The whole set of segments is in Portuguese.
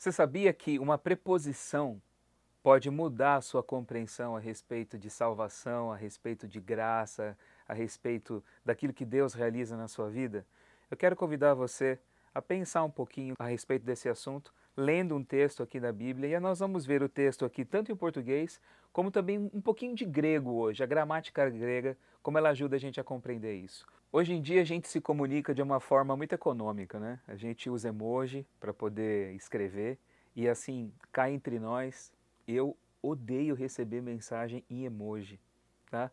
Você sabia que uma preposição pode mudar a sua compreensão a respeito de salvação, a respeito de graça, a respeito daquilo que Deus realiza na sua vida? Eu quero convidar você a pensar um pouquinho a respeito desse assunto, lendo um texto aqui da Bíblia, e nós vamos ver o texto aqui tanto em português, como também um pouquinho de grego hoje, a gramática grega, como ela ajuda a gente a compreender isso. Hoje em dia a gente se comunica de uma forma muito econômica, né? A gente usa emoji para poder escrever, e assim, cá entre nós, eu odeio receber mensagem em emoji, tá?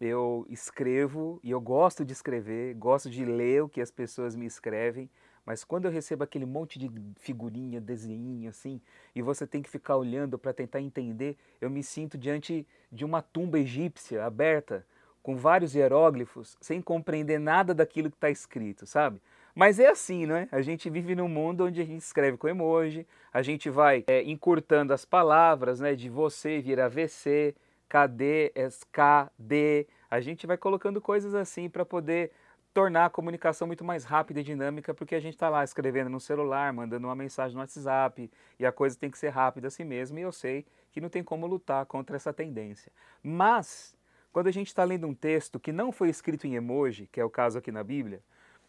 Eu escrevo e eu gosto de escrever, gosto de ler o que as pessoas me escrevem, mas quando eu recebo aquele monte de figurinha, desenho assim, e você tem que ficar olhando para tentar entender, eu me sinto diante de uma tumba egípcia aberta, com vários hieróglifos, sem compreender nada daquilo que está escrito, sabe? Mas é assim, não é? A gente vive num mundo onde a gente escreve com emoji, a gente vai encurtando as palavras, né? De você virar VC, KD, SKD, a gente vai colocando coisas assim para poder tornar a comunicação muito mais rápida e dinâmica, porque a gente está lá escrevendo no celular, mandando uma mensagem no WhatsApp, e a coisa tem que ser rápida assim mesmo, e eu sei que não tem como lutar contra essa tendência. Mas, quando a gente está lendo um texto que não foi escrito em emoji, que é o caso aqui na Bíblia,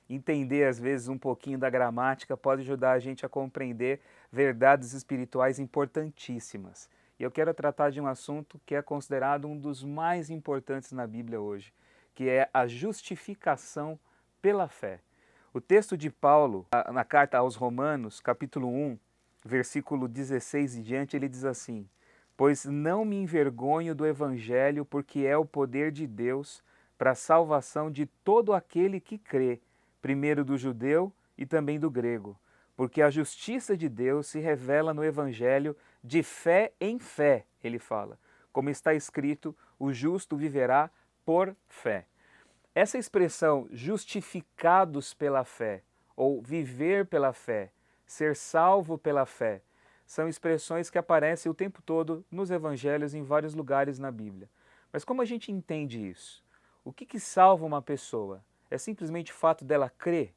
entender às vezes um pouquinho da gramática pode ajudar a gente a compreender verdades espirituais importantíssimas. E eu quero tratar de um assunto que é considerado um dos mais importantes na Bíblia hoje, que é a justificação pela fé. O texto de Paulo, na carta aos Romanos, capítulo 1, versículo 16 e diante, ele diz assim: Pois não me envergonho do evangelho, porque é o poder de Deus para a salvação de todo aquele que crê, primeiro do judeu e também do grego, porque a justiça de Deus se revela no evangelho de fé em fé, ele fala. Como está escrito, o justo viverá por fé. Essa expressão justificados pela fé, ou viver pela fé, ser salvo pela fé, são expressões que aparecem o tempo todo nos evangelhos em vários lugares na Bíblia. Mas como a gente entende isso? O que salva uma pessoa? É simplesmente o fato dela crer?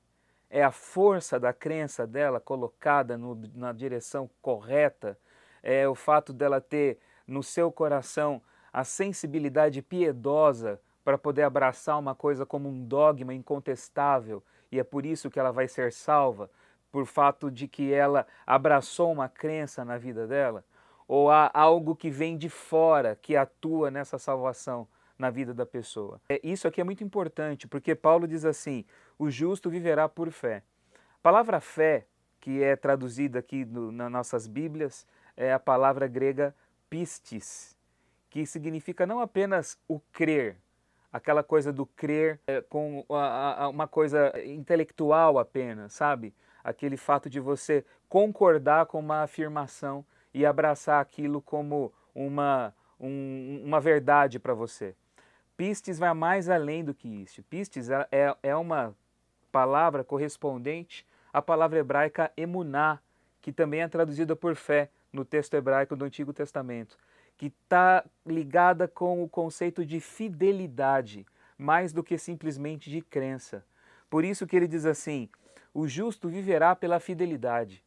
É a força da crença dela colocada na direção correta? É o fato dela ter no seu coração a sensibilidade piedosa para poder abraçar uma coisa como um dogma incontestável, e é por isso que ela vai ser salva, por fato de que ela abraçou uma crença na vida dela? Ou há algo que vem de fora que atua nessa salvação na vida da pessoa? Isso aqui é muito importante, porque Paulo diz assim: o justo viverá por fé. A palavra fé, que é traduzida aqui nas nossas Bíblias, é a palavra grega pistis, que significa não apenas o crer, aquela coisa do crer com uma coisa intelectual apenas, sabe? Aquele fato de você concordar com uma afirmação e abraçar aquilo como uma verdade para você. Pistes vai mais além do que isso. Pistes é uma palavra correspondente à palavra hebraica emuná, que também é traduzida por fé no texto hebraico do Antigo Testamento, que está ligada com o conceito de fidelidade, mais do que simplesmente de crença. Por isso que ele diz assim: o justo viverá pela fidelidade.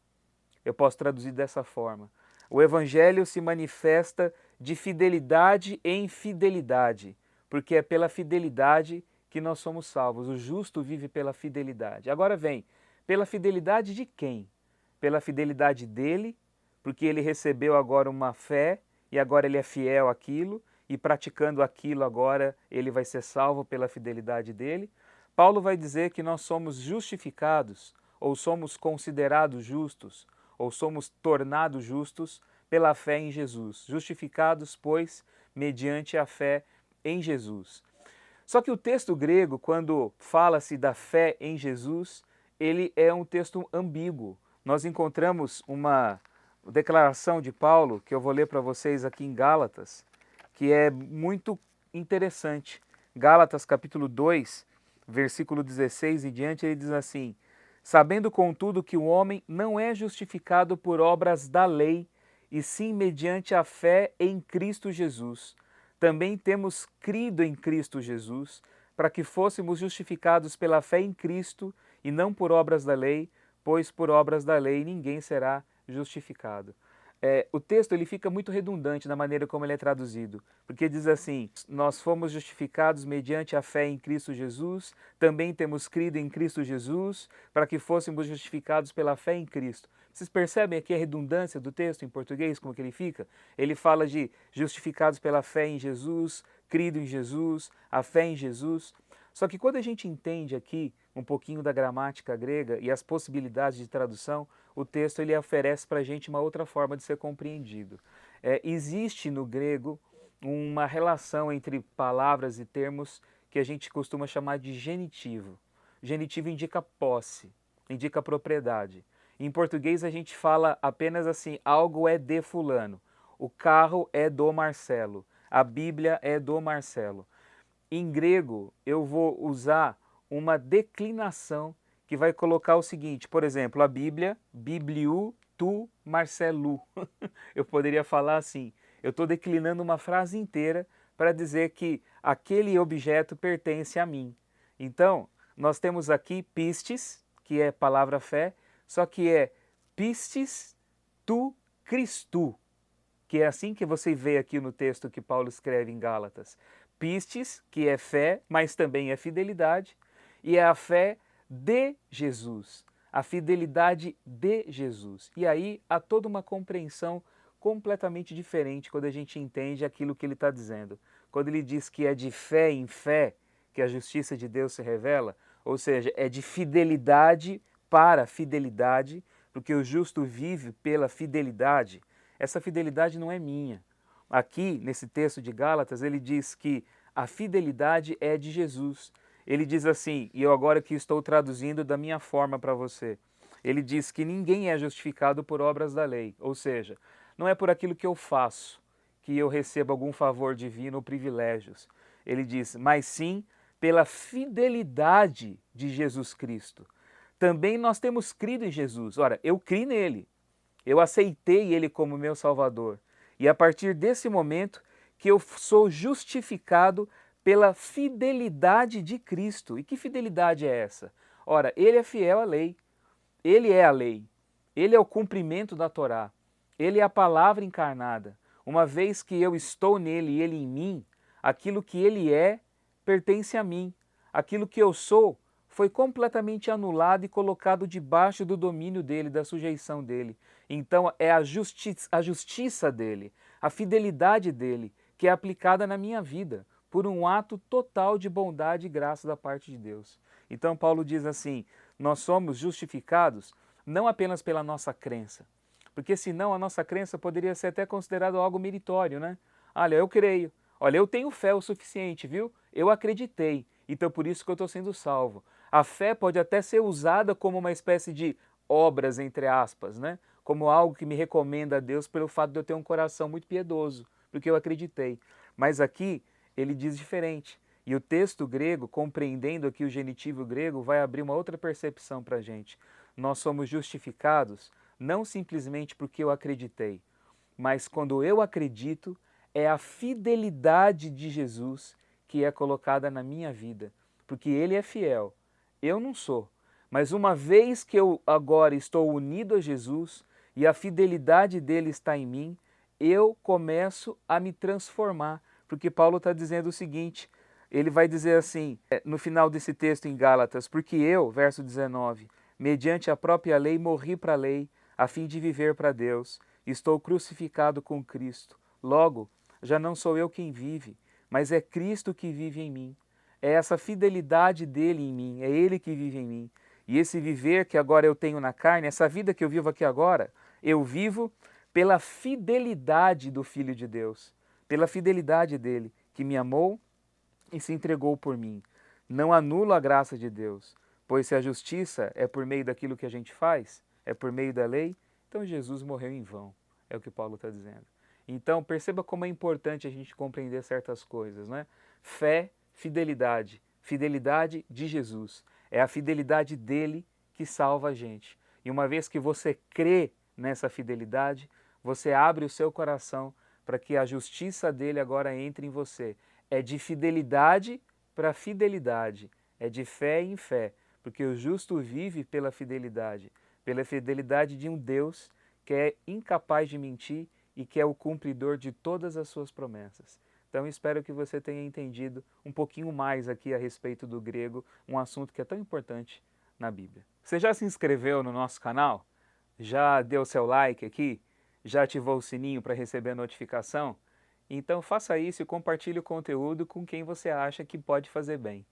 Eu posso traduzir dessa forma. O Evangelho se manifesta de fidelidade em fidelidade, porque é pela fidelidade que nós somos salvos. O justo vive pela fidelidade. Agora vem, pela fidelidade de quem? Pela fidelidade dele, porque ele recebeu agora uma fé e agora ele é fiel àquilo, e praticando aquilo agora ele vai ser salvo pela fidelidade dele. Paulo vai dizer que nós somos justificados, ou somos considerados justos, ou somos tornados justos pela fé em Jesus. Justificados, pois, mediante a fé em Jesus. Só que o texto grego, quando fala-se da fé em Jesus, ele é um texto ambíguo. Nós encontramos uma declaração de Paulo, que eu vou ler para vocês aqui em Gálatas, que é muito interessante. Gálatas capítulo 2, versículo 16 e diante, ele diz assim: sabendo contudo que o homem não é justificado por obras da lei, e sim mediante a fé em Cristo Jesus. Também temos crido em Cristo Jesus, para que fôssemos justificados pela fé em Cristo e não por obras da lei, pois por obras da lei ninguém será justificado. O texto ele fica muito redundante na maneira como ele é traduzido, porque diz assim: nós fomos justificados mediante a fé em Cristo Jesus, também temos crido em Cristo Jesus, para que fôssemos justificados pela fé em Cristo. Vocês percebem aqui a redundância do texto em português, como que ele fica? Ele fala de justificados pela fé em Jesus, crido em Jesus, a fé em Jesus. Só que quando a gente entende aqui um pouquinho da gramática grega e as possibilidades de tradução, o texto ele oferece para a gente uma outra forma de ser compreendido. Existe no grego uma relação entre palavras e termos que a gente costuma chamar de genitivo. Genitivo indica posse, indica propriedade. Em português a gente fala apenas assim: algo é de fulano, o carro é do Marcelo, a Bíblia é do Marcelo. Em grego, eu vou usar uma declinação que vai colocar o seguinte, por exemplo, a Bíblia, Bibliu tu Marcelu. Eu poderia falar assim, eu estou declinando uma frase inteira para dizer que aquele objeto pertence a mim. Então, nós temos aqui pistes, que é palavra fé, só que é pistes tu Christu, que é assim que você vê aqui no texto que Paulo escreve em Gálatas. Pistes, que é fé, mas também é fidelidade, e é a fé de Jesus, a fidelidade de Jesus. E aí há toda uma compreensão completamente diferente quando a gente entende aquilo que ele está dizendo. Quando ele diz que é de fé em fé que a justiça de Deus se revela, ou seja, é de fidelidade para fidelidade, porque o justo vive pela fidelidade. Essa fidelidade não é minha. Aqui, nesse texto de Gálatas, ele diz que a fidelidade é de Jesus. Ele diz assim, e eu agora que estou traduzindo da minha forma para você, ele diz que ninguém é justificado por obras da lei, ou seja, não é por aquilo que eu faço que eu recebo algum favor divino ou privilégios. Ele diz, mas sim pela fidelidade de Jesus Cristo. Também nós temos crido em Jesus. Ora, eu criei nele, eu aceitei ele como meu Salvador. E a partir desse momento que eu sou justificado pela fidelidade de Cristo. E que fidelidade é essa? Ora, ele é fiel à lei, ele é a lei, ele é o cumprimento da Torá, ele é a palavra encarnada. Uma vez que eu estou nele e ele em mim, aquilo que ele é pertence a mim. Aquilo que eu sou foi completamente anulado e colocado debaixo do domínio dele, da sujeição dele. Então é a justiça dele, a fidelidade dele, que é aplicada na minha vida, por um ato total de bondade e graça da parte de Deus. Então Paulo diz assim, nós somos justificados não apenas pela nossa crença, porque senão a nossa crença poderia ser até considerado algo meritório, né? Olha, eu creio, olha, eu tenho fé o suficiente, viu? Eu acreditei, então por isso que eu estou sendo salvo. A fé pode até ser usada como uma espécie de obras, entre aspas, né? Como algo que me recomenda a Deus pelo fato de eu ter um coração muito piedoso, porque eu acreditei. Mas aqui ele diz diferente. E o texto grego, compreendendo aqui o genitivo grego, vai abrir uma outra percepção para a gente. Nós somos justificados não simplesmente porque eu acreditei, mas quando eu acredito, é a fidelidade de Jesus que é colocada na minha vida, porque ele é fiel, eu não sou. Mas uma vez que eu agora estou unido a Jesus e a fidelidade dele está em mim, eu começo a me transformar, porque Paulo está dizendo o seguinte, ele vai dizer assim, no final desse texto em Gálatas, porque eu, verso 19, mediante a própria lei morri para a lei, a fim de viver para Deus, estou crucificado com Cristo. Logo, já não sou eu quem vive, mas é Cristo que vive em mim. É essa fidelidade dele em mim, é ele que vive em mim. E esse viver que agora eu tenho na carne, essa vida que eu vivo aqui agora, eu vivo pela fidelidade do Filho de Deus, pela fidelidade dele, que me amou e se entregou por mim. Não anulo a graça de Deus, pois se a justiça é por meio daquilo que a gente faz, é por meio da lei, então Jesus morreu em vão, é o que Paulo está dizendo. Então perceba como é importante a gente compreender certas coisas, né? Fé, fidelidade, fidelidade de Jesus, é a fidelidade dele que salva a gente. E uma vez que você crê nessa fidelidade, você abre o seu coração para que a justiça dele agora entre em você. É de fidelidade para fidelidade, é de fé em fé, porque o justo vive pela fidelidade de um Deus que é incapaz de mentir e que é o cumpridor de todas as suas promessas. Então espero que você tenha entendido um pouquinho mais aqui a respeito do grego, um assunto que é tão importante na Bíblia. Você já se inscreveu no nosso canal? Já deu seu like aqui? Já ativou o sininho para receber a notificação? Então faça isso e compartilhe o conteúdo com quem você acha que pode fazer bem.